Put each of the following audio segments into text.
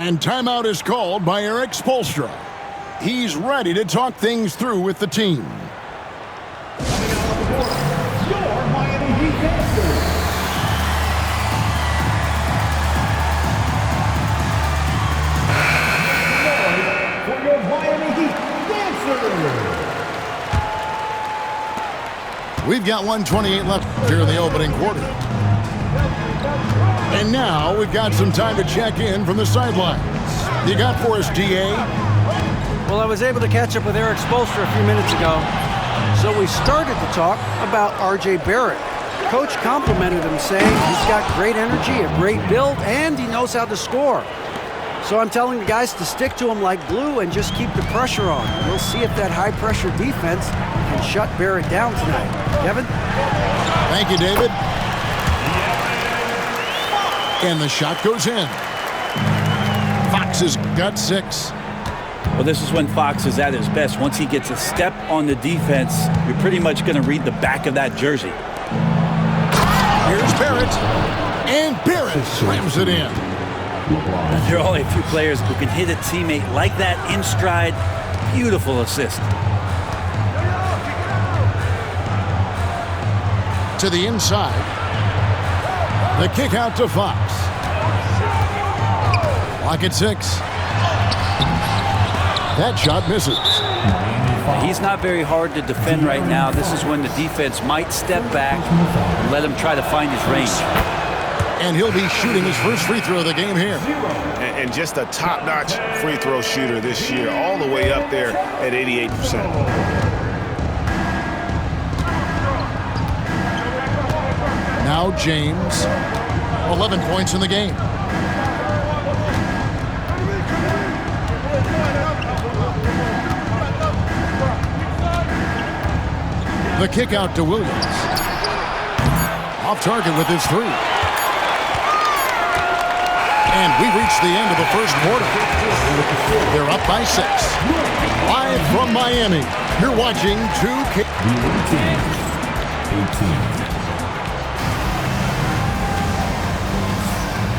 And timeout is called by Eric Spoelstra. He's ready to talk things through with the team. Your Miami Heat Dancers. For your Miami Heat Dancers. We've got 1:28 left here in the opening quarter. And now we've got some time to check in from the sidelines. You got for us, DA? Well, I was able to catch up with Eric Spoelstra a few minutes ago. So we started to talk about R.J. Barrett. Coach complimented him, saying he's got great energy, a great build, and he knows how to score. So I'm telling the guys to stick to him like glue and just keep the pressure on. We'll see if that high-pressure defense can shut Barrett down tonight. Kevin? Thank you, David. And the shot goes in. Fox has got 6. Well, this is when Fox is at his best. Once he gets a step on the defense, you're pretty much going to read the back of that jersey. Here's Barrett. And Barrett slams it in. There are only a few players who can hit a teammate like that in stride. Beautiful assist. To the inside. The kick out to Fox. Lock at 6. That shot misses. He's not very hard to defend right now. This is when the defense might step back and let him try to find his range. And he'll be shooting his first free throw of the game here. And just a top-notch free throw shooter this year, all the way up there at 88%. Now James, 11 points in the game. The kick out to Williams. Off target with his 3. And we reach the end of the first quarter. They're up by 6. Live from Miami, you're watching 2K. 18.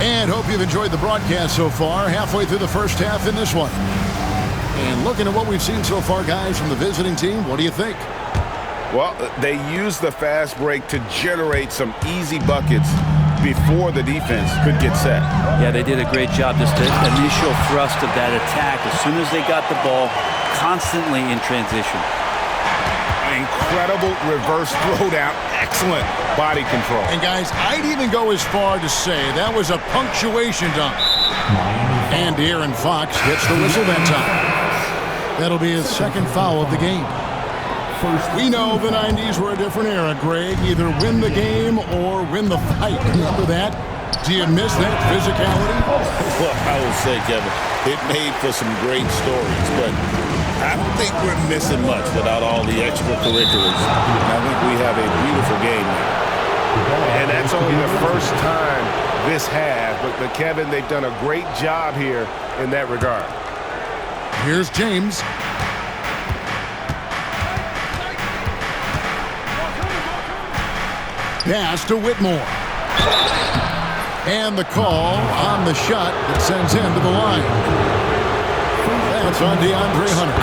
And hope you've enjoyed the broadcast so far. Halfway through the first half in this one. And looking at what we've seen so far, guys, from the visiting team, what do you think? Well, they used the fast break to generate some easy buckets before the defense could get set. Yeah, they did a great job. Just the initial thrust of that attack, as soon as they got the ball, constantly in transition. Incredible reverse throwdown. Excellent body control. And guys, I'd even go as far to say that was a punctuation dunk. And De'Aaron Fox gets the whistle that time. That'll be his second foul of the game. We know the 90s were a different era, Greg. Either win the game or win the fight. Remember that? Do you miss that physicality? Well, I will say, Kevin, it made for some great stories, but I don't think we're missing much without all the extracurriculars. I think we have a beautiful game now. And that's only the first time this half, but Kevin, they've done a great job here in that regard. Here's James. Pass to Whitmore. And the call on the shot that sends him to the line. That's on DeAndre Hunter.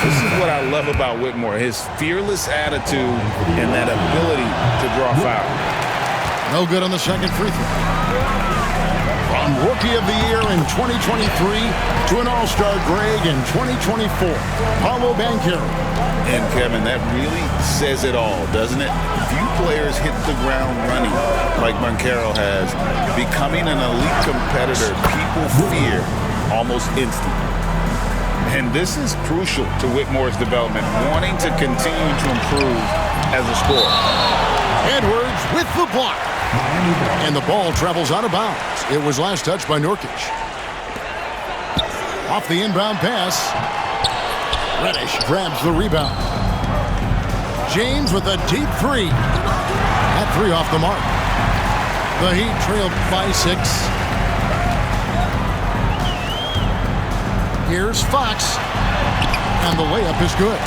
This is what I love about Whitmore, his fearless attitude and that ability to draw foul. No good on the second free throw. From Rookie of the Year in 2023 to an All-Star Greg in 2024, Paolo Banchero. And Kevin, that really says it all, doesn't it? Few players hit the ground running like Banchero has, becoming an elite competitor people fear almost instantly. And this is crucial to Whitmore's development, wanting to continue to improve as a scorer. Edwards with the block. And the ball travels out of bounds. It was last touched by Nurkic. Off the inbound pass. Reddish grabs the rebound. James with a deep 3. That 3 off the mark. The Heat trailed by 6. Here's Fox. And the layup is good.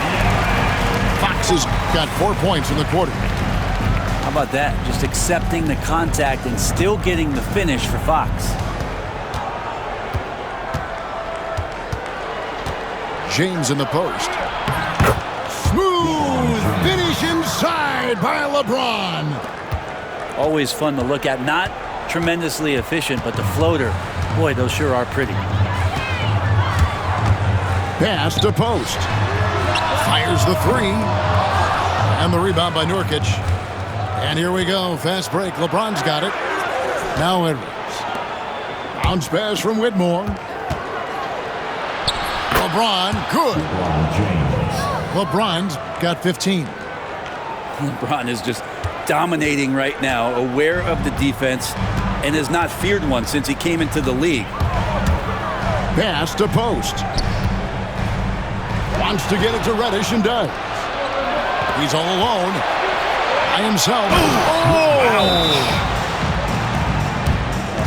Fox has got 4 points in the quarter. How about that? Just accepting the contact and still getting the finish for Fox. James in the post. Smooth finish inside by LeBron. Always fun to look at. Not tremendously efficient, but the floater, boy, those sure are pretty. Pass to post. Fires the three. And the rebound by Nurkic. And here we go. Fast break. LeBron's got it. Now Edwards. Bounce pass from Whitmore. LeBron, good. LeBron's got 15. LeBron is just dominating right now, aware of the defense, and has not feared one since he came into the league. Pass to post. Wants to get it to Reddish and does. He's all alone. By himself.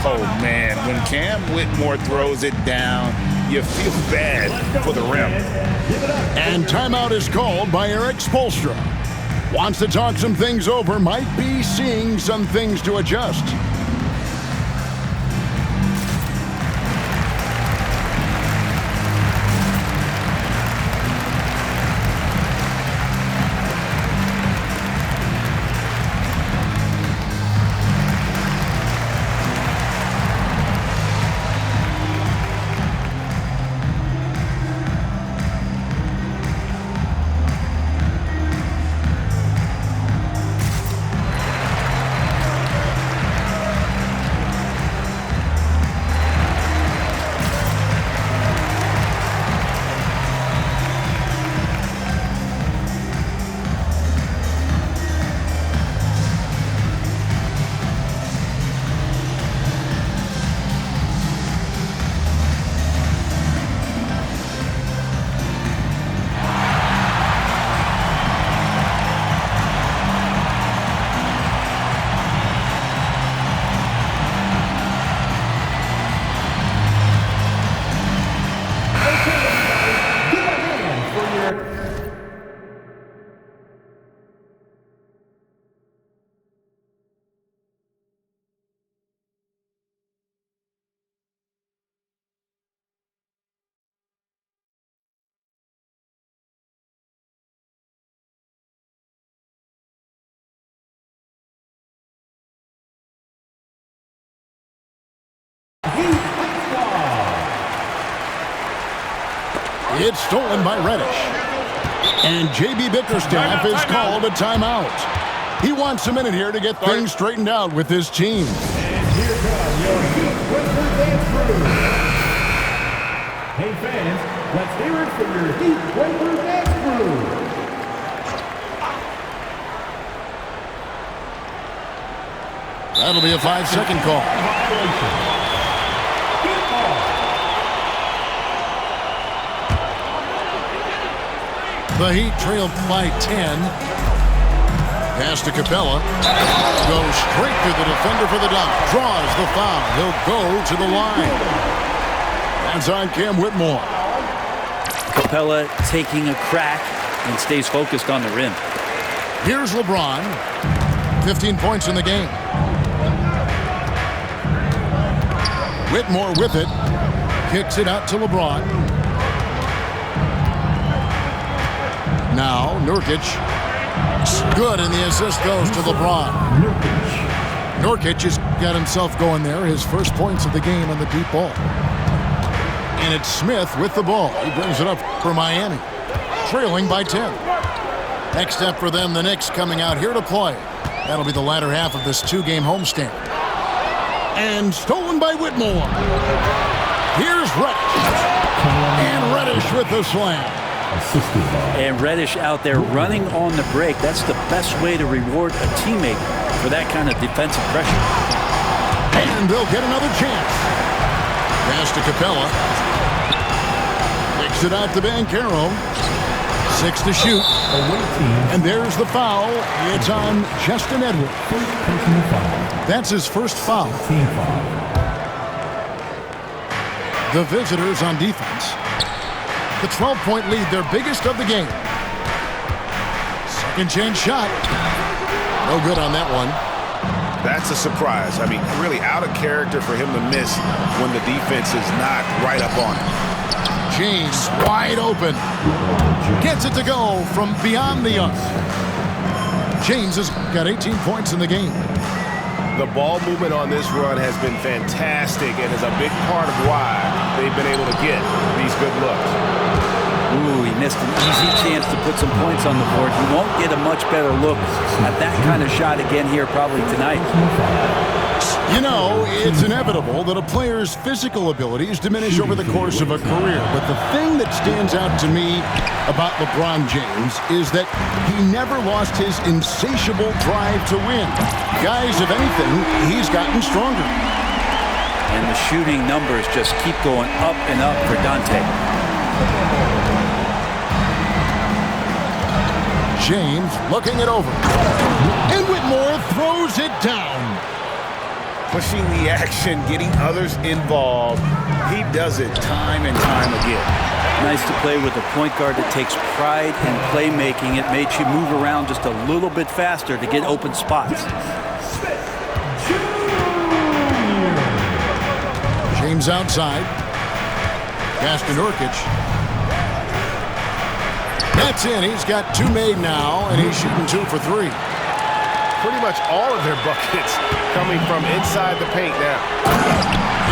Oh, man. When Cam Whitmore throws it down, you feel bad for the rim. And timeout is called by Eric Spoelstra. Wants to talk some things over. Might be seeing some things to adjust. It's stolen by Reddish. And J.B. Bickerstaff is called a timeout. He wants a minute here to get things straightened out with his team. And here come your Heat Breakers dance crew. Hey fans, let's hear it for your Heat Breakers dance crew. That'll be a 5-second call. The Heat trail by 10. Pass to Capella. Goes straight to the defender for the dunk. Draws the foul. He'll go to the line. That's on Cam Whitmore. Capella taking a crack and stays focused on the rim. Here's LeBron. 15 points in the game. Whitmore with it. Kicks it out to LeBron. Now, Nurkic. Good, and the assist goes to LeBron. Nurkic has got himself going there. His first points of the game on the deep ball. And it's Smith with the ball. He brings it up for Miami. Trailing by 10. Next step for them, the Knicks coming out here to play. That'll be the latter half of this two-game homestand. And stolen by Whitmore. Here's Reddish. And Reddish with the slam. And Reddish out there running on the break. That's the best way to reward a teammate for that kind of defensive pressure. And they'll get another chance. Pass to Capella. Kicks it out to Banchero. 6 to shoot. And there's the foul. It's on Justin Edwards. That's his first foul. The visitors on defense. The 12-point lead, their biggest of the game. Second chance shot. No good on that one. That's a surprise. I mean, really out of character for him to miss when the defense is not right up on him. James wide open. Gets it to go from beyond the arc. James has got 18 points in the game. The ball movement on this run has been fantastic and is a big part of why they've been able to get these good looks. Ooh, he missed an easy chance to put some points on the board. He won't get a much better look at that kind of shot again here probably tonight. You know, it's inevitable that a player's physical abilities diminish over the course of a career. But the thing that stands out to me about LeBron James is that he never lost his insatiable drive to win. Guys, if anything, he's gotten stronger. And the shooting numbers just keep going up and up for Dante. James looking it over. And Whitmore throws it down. Pushing the action, getting others involved. He does it time and time again. Nice to play with a point guard that takes pride in playmaking. It makes you move around just a little bit faster to get open spots. James outside. Pass to Nurkic. That's in. He's got 2 made now, and he's shooting 2 for 3. Pretty much all of their buckets coming from inside the paint now.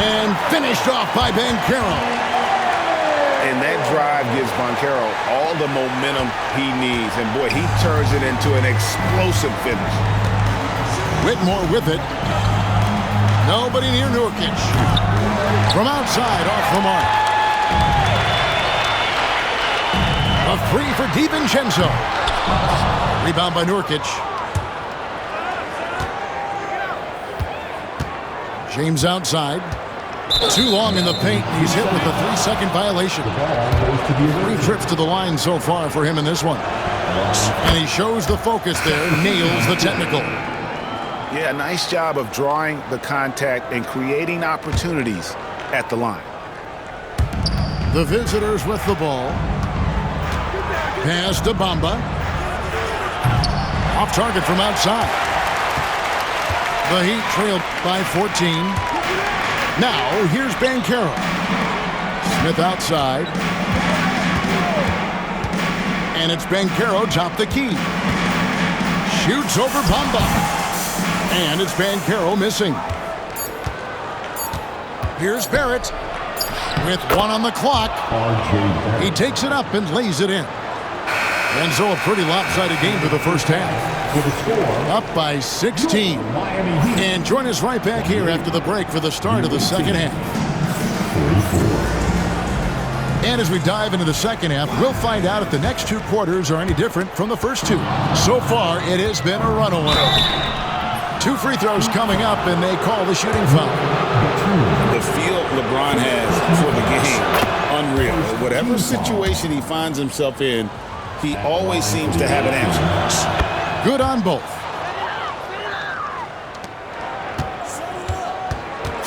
And finished off by Banchero. And that drive gives Banchero all the momentum he needs. And boy, he turns it into an explosive finish. Whitmore with it. Nobody near Nurkic. From outside, off the mark. A 3 for DiVincenzo. Rebound by Nurkic. James outside. Too long in the paint. He's hit with a 3-second violation. 3 trips to the line so far for him in this one. And he shows the focus there, nails the technical. Yeah, nice job of drawing the contact and creating opportunities at the line. The visitors with the ball. Pass to Bamba. Off target from outside. The Heat trailed by 14. Now, here's Banchero. Smith outside. And it's Banchero top the key. Shoots over Bamba. And it's Banchero missing. Here's Barrett. With 1 on the clock. He takes it up and lays it in. And so a pretty lopsided game for the first half. Up by 16. And join us right back here after the break for the start of the second half. And as we dive into the second half, we'll find out if the next 2 quarters are any different from the first 2. So far, it has been a runaway. 2 free throws coming up, and they call the shooting foul. The feel LeBron has for the game, unreal. Whatever situation he finds himself in, he always seems to have an answer. Good on both.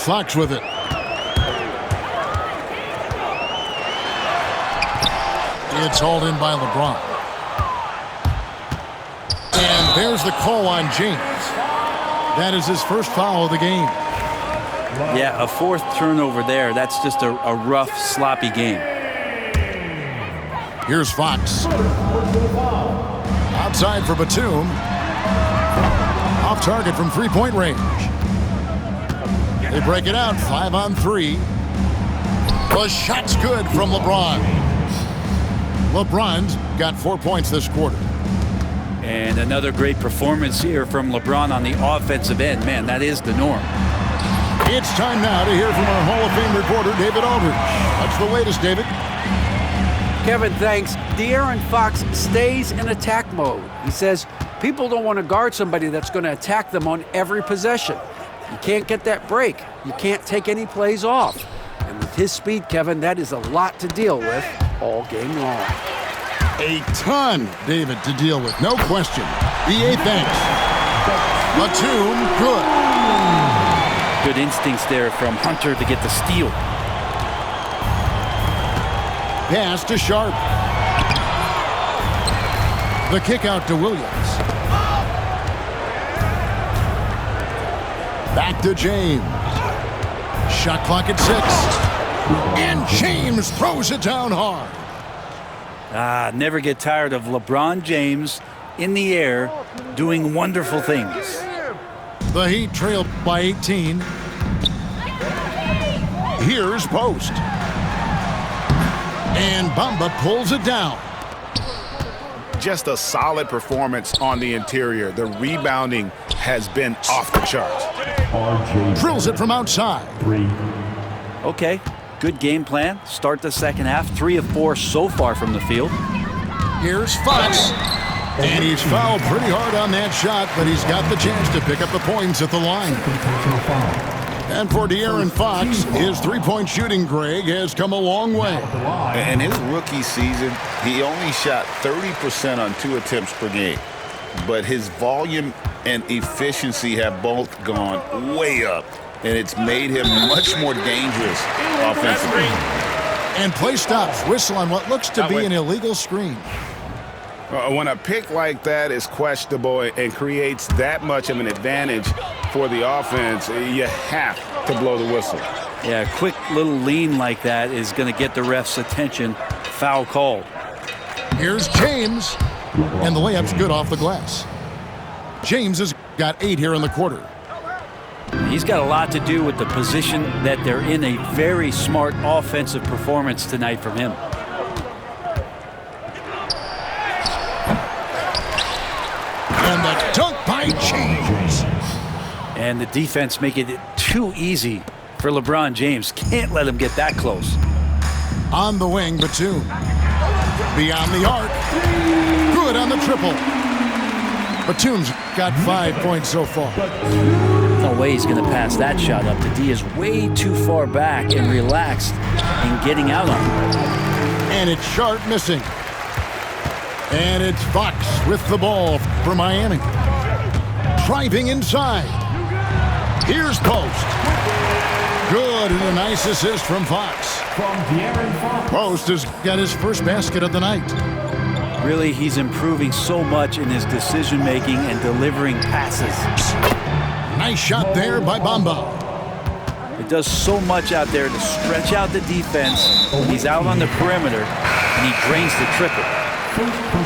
Fox with it. It's hauled in by LeBron. And there's the call on James. That is his first foul of the game. Yeah, a 4th turnover there. That's just a rough, sloppy game. Here's Fox. Outside for Batum. Off target from 3-point range. They break it out, 5 on 3. The shot's good from LeBron. LeBron's got 4 points this quarter. And another great performance here from LeBron on the offensive end. Man, that is the norm. It's time now to hear from our Hall of Fame reporter, David Aldridge. What's the latest, David? Kevin, thanks. De'Aaron Fox stays in attack mode. He says people don't want to guard somebody that's going to attack them on every possession. You can't get that break. You can't take any plays off. And with his speed, Kevin, that is a lot to deal with all game long. A ton, David, to deal with, no question. BA thanks. Batum, good. Good instincts there from Hunter to get the steal. Pass to Sharp. The kick out to Williams. Back to James. Shot clock at 6. And James throws it down hard. Never get tired of LeBron James in the air doing wonderful things. The Heat trail by 18. Here's Post. And Bamba pulls it down. Just a solid performance on the interior. The rebounding has been off the charts. Drills it from outside. Okay, good game plan. Start the second half. 3 of 4 so far from the field. Here's Fox. And he's fouled pretty hard on that shot, but he's got the chance to pick up the points at the line. And for De'Aaron Fox, his three-point shooting, Greg, has come a long way. In his rookie season, he only shot 30% on 2 attempts per game. But his volume and efficiency have both gone way up, and it's made him much more dangerous offensively. And play stops. Whistle on what looks to be an illegal screen. When a pick like that is questionable and creates that much of an advantage for the offense, you have to blow the whistle. Yeah, a quick little lean like that is going to get the ref's attention. Foul called. Here's James. And the layup's good off the glass. James has got 8 here in the quarter. He's got a lot to do with the position that they're in. A very smart offensive performance tonight from him. And the dunk by James. And the defense making it too easy for LeBron James. Can't let him get that close. On the wing, Batum. Beyond the arc. Good on the triple. Batum's got 5 points so far. No way he's going to pass that shot up. The D is way too far back and relaxed in getting out on it. And it's Sharp missing. And it's Fox with the ball for Miami. Driving inside. Here's Post. Good, and a nice assist from Fox. Post has got his first basket of the night. Really, he's improving so much in his decision-making and delivering passes. Nice shot there by Bamba. It does so much out there to stretch out the defense when he's out on the perimeter, and he drains the triple.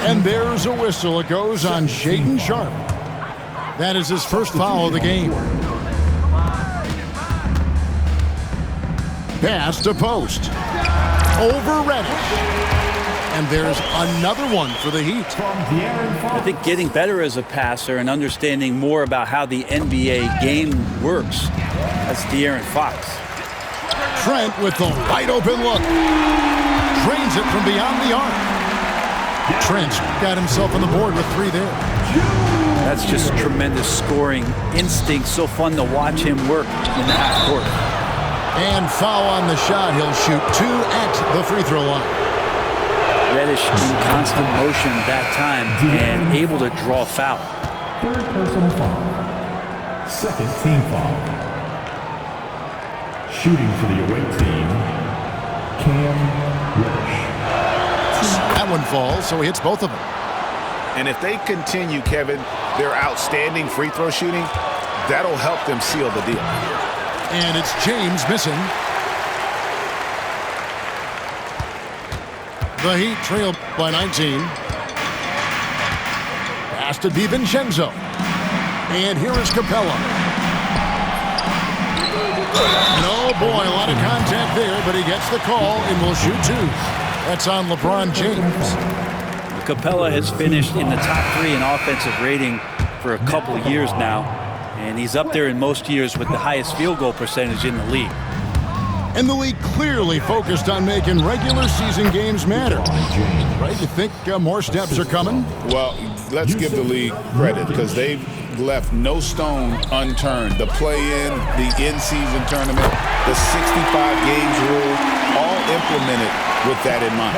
And there's a whistle. It goes on Shaedon Sharpe. That is his first foul of the game. Pass to Post. Over Reddish. And there's another one for the Heat. I think getting better as a passer and understanding more about how the NBA game works. That's De'Aaron Fox. Trent with the wide open look. Drains it from beyond the arc. Trent's got himself on the board with 3 there. That's just tremendous scoring instinct. So fun to watch him work in the half court. And foul on the shot. He'll shoot 2 at the free throw line. Reddish in constant motion that time and able to draw foul. 3rd personal foul. 2nd team foul. Shooting for the away team, Cam Reddish. That one falls, so he hits both of them. And if they continue, Kevin, their outstanding free throw shooting, that'll help them seal the deal. And it's James missing. The Heat trail by 19. Pass to DiVincenzo. And here is Capella. No, boy, a lot of contact there, but he gets the call and will shoot 2. That's on LeBron James. Capella has finished in the top 3 in offensive rating for a couple of years now, and he's up there in most years with the highest field goal percentage in the league. And the league clearly focused on making regular season games matter. Right? You think more steps are coming? Well, let's give the league credit because they've left no stone unturned. The play-in, the in-season tournament, the 65 games rule, all implemented with that in mind.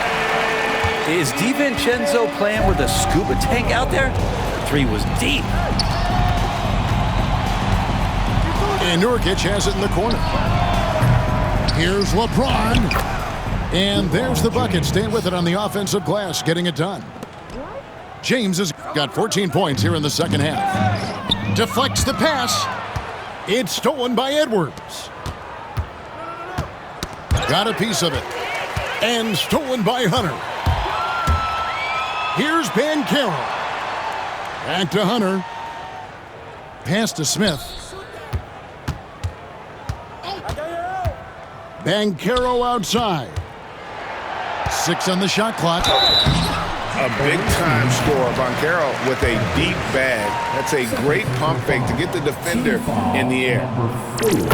Is DiVincenzo playing with a scuba tank out there? The 3 was deep. And Nurkic has it in the corner. Here's LeBron. And there's the bucket. Staying with it on the offensive glass, getting it done. James has got 14 points here in the second half. Deflects the pass. It's stolen by Edwards. Got a piece of it. And stolen by Hunter. Here's Banchero. Back to Hunter. Pass to Smith. Banchero outside. 6 on the shot clock. A big-time score. Banchero with a deep bag. That's a great pump fake to get the defender in the air.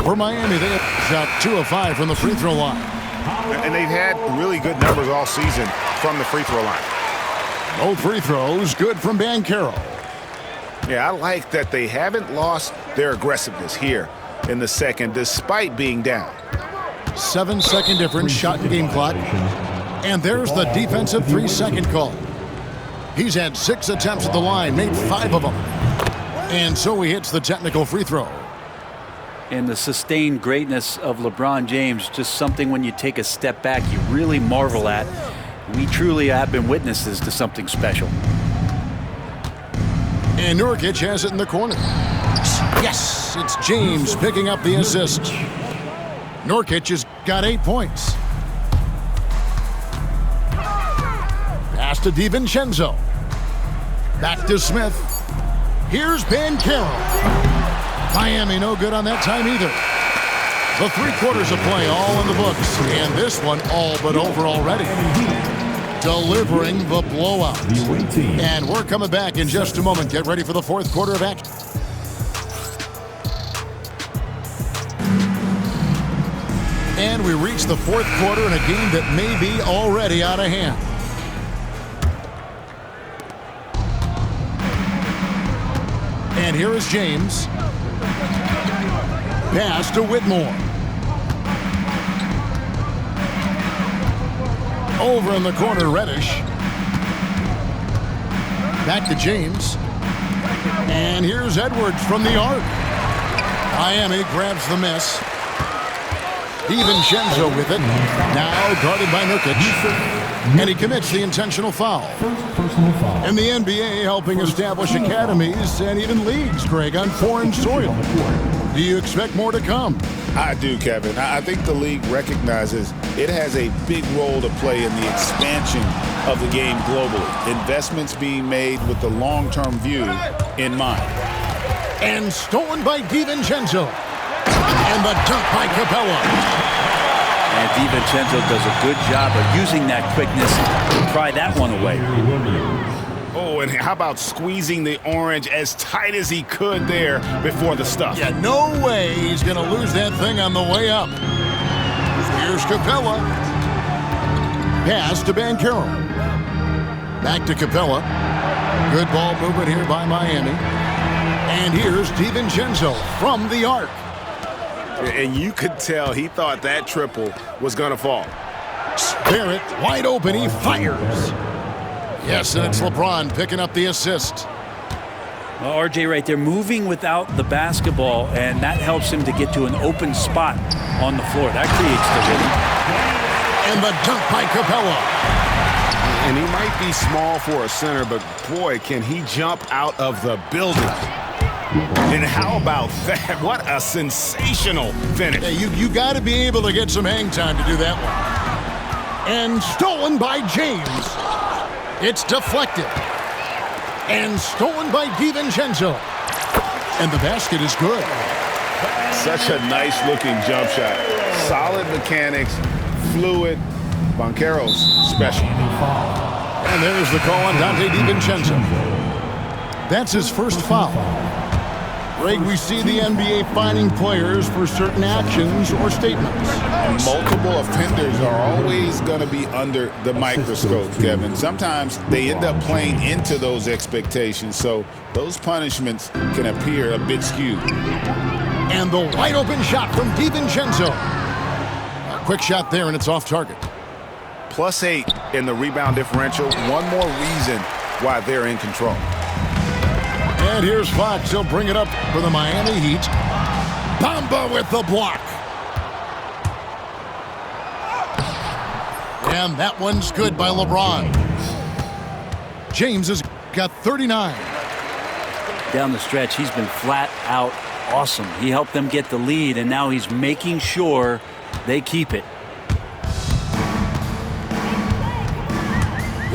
For Miami, they have shot 2 of 5 from the free throw line. And they've had really good numbers all season from the free throw line. Both free throws good from Banchero. Yeah, I like that they haven't lost their aggressiveness here in the second despite being down. 7-second difference, shot and game clock. And there's the defensive 3-second call. He's had 6 attempts at the line, made 5 of them. And so he hits the technical free throw. And the sustained greatness of LeBron James, just something when you take a step back, you really marvel at. We truly have been witnesses to something special. And Nurkic has it in the corner. Yes, it's James picking up the assist. Nurkic has got 8 points. Pass to DiVincenzo. Back to Smith. Here's Banchero. Miami no good on that time either. The 3 quarters of play all in the books. And this one all but over already. Delivering the blowout. And we're coming back in just a moment. Get ready for the 4th quarter of action. And we reach the 4th quarter in a game that may be already out of hand. And here is James. Pass to Whitmore. Over in the corner, Reddish. Back to James. And here's Edwards from the arc. Miami grabs the miss. DiVincenzo with it. Now guarded by Nurkic. And he commits the intentional foul. And the NBA helping establish academies and even leagues, Greg, on foreign soil. Do you expect more to come? I do, Kevin. I think the league recognizes it has a big role to play in the expansion of the game globally. Investments being made with the long-term view in mind. And stolen by DiVincenzo. And the dunk by Capella. And DiVincenzo does a good job of using that quickness to pry that one away. Oh, and how about squeezing the orange as tight as he could there before the stuff? Yeah, no way he's going to lose that thing on the way up. Here's Capella. Pass to Banchero. Back to Capella. Good ball movement here by Miami. And here's DiVincenzo from the arc. And you could tell he thought that triple was going to fall. Barrett wide open. He fires. Yes, and it's LeBron picking up the assist. Well, RJ right there moving without the basketball, and that helps him to get to an open spot on the floor. That creates the rhythm. And the dunk by Capella. And he might be small for a center, but boy, can he jump out of the building. And how about that? What a sensational finish. Yeah, you got to be able to get some hang time to do that one. And stolen by James. It's deflected. And stolen by DiVincenzo. And the basket is good. Such a nice-looking jump shot. Solid mechanics, fluid. Banchero's special. And there's the call on Donte DiVincenzo. That's his first foul. Greg, we see the NBA fining players for certain actions or statements. Multiple offenders are always going to be under the microscope, Kevin. Sometimes they end up playing into those expectations, so those punishments can appear a bit skewed. And the wide open shot from DiVincenzo. A quick shot there, and it's off target. +8 in the rebound differential. One more reason why they're in control. And here's Fox. He'll bring it up for the Miami Heat. Bamba with the block. And that one's good by LeBron. James has got 39. Down the stretch, he's been flat out awesome. He helped them get the lead, and now he's making sure they keep it.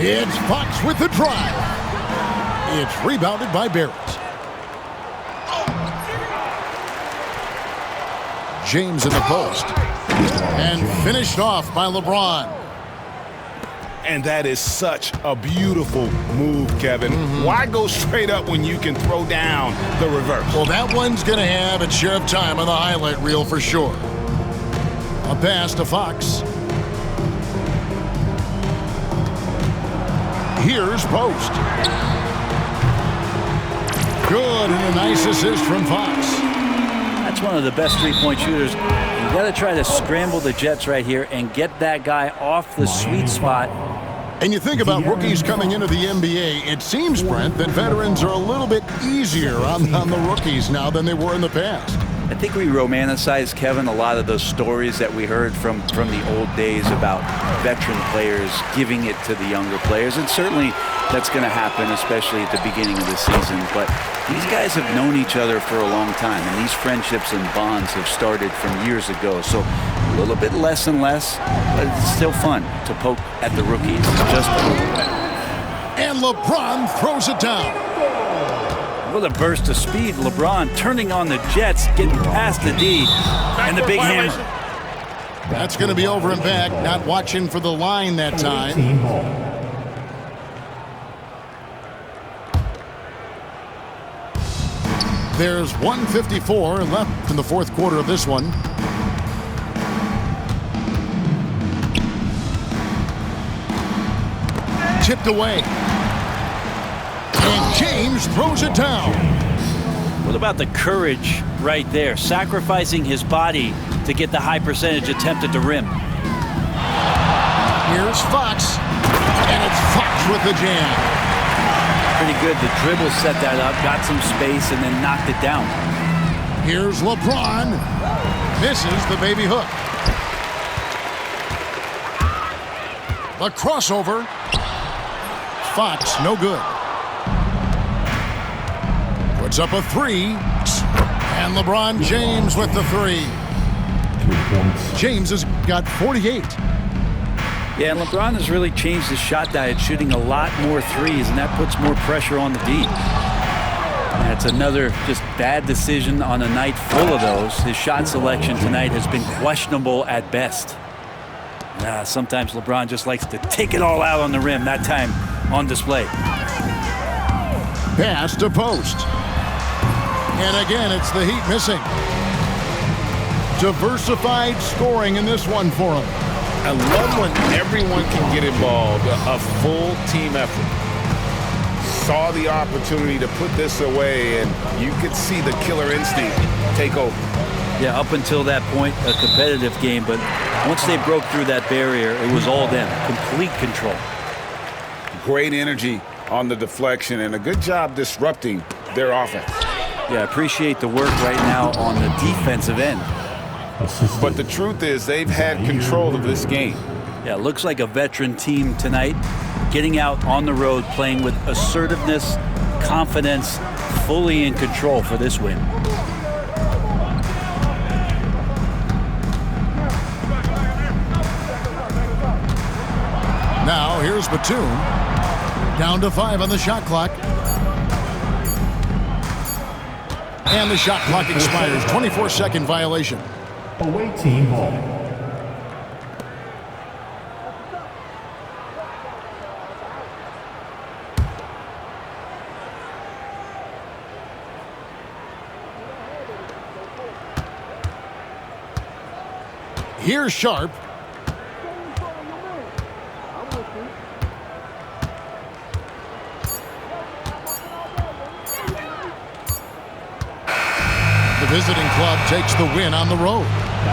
It's Fox with the drive. It's rebounded by Barrett. James in the post. And finished off by LeBron. And that is such a beautiful move, Kevin. Why go straight up when you can throw down the reverse? Well, that one's going to have its share of time on the highlight reel for sure. A pass to Fox. Here's Post. Good, and a nice assist from Fox. That's one of the best three-point shooters. You got to try to scramble the Jets right here and get that guy off the sweet spot. And you think about rookies coming into the NBA, it seems, Brent, that veterans are a little bit easier on the rookies now than they were in the past. I think we romanticize, Kevin, a lot of those stories that we heard from the old days about veteran players giving it to the younger players. And certainly that's going to happen, especially at the beginning of the season. But these guys have known each other for a long time, and these friendships and bonds have started from years ago. So a little bit less and less, but it's still fun to poke at the rookies. Just a little bit. And LeBron throws it down. With a burst of speed, LeBron turning on the Jets, getting past the D, and the big hammer. That's going to be over and back, not watching for the line that time. Team ball. There's 1:54 left in the fourth quarter of this one. Tipped away. And James throws it down. What about the courage right there? Sacrificing his body to get the high percentage attempt at the rim. Here's Fox. And it's Fox with the jam. Pretty good. The dribble set that up, got some space, and then knocked it down. Here's LeBron. Misses the baby hook. The crossover. Fox, no good. Puts up a three. And LeBron James with the three. 3 points. James has got 48. Yeah, and LeBron has really changed his shot diet, shooting a lot more threes, and that puts more pressure on the D. That's another just bad decision on a night full of those. His shot selection tonight has been questionable at best. Sometimes LeBron just likes to take it all out on the rim, that time on display. Pass to Post. And again, it's the Heat missing. Diversified scoring in this one for him. I love when everyone can get involved, a full team effort. Saw the opportunity to put this away, and you could see the killer instinct take over. Yeah, up until that point, a competitive game, but once they broke through that barrier, it was all them. Complete control. Great energy on the deflection, and a good job disrupting their offense. Yeah, appreciate the work right now on the defensive end. Assisted. But the truth is they've had control of this game. Yeah, looks like a veteran team tonight, getting out on the road, playing with assertiveness, confidence, fully in control for this win. Now here's Batum. Down to 5 on the shot clock. And the shot clock expires. 24-second violation. Away team ball. Here's Sharp. The visiting club takes the win on the road.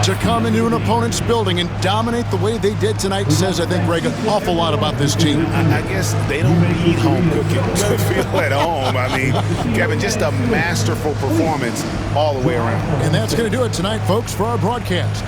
To come into an opponent's building and dominate the way they did tonight says, I think, Greg, an awful lot about this team. I guess they don't need home cooking to feel at home. I mean, Kevin, just a masterful performance all the way around. And that's going to do it tonight, folks, for our broadcast.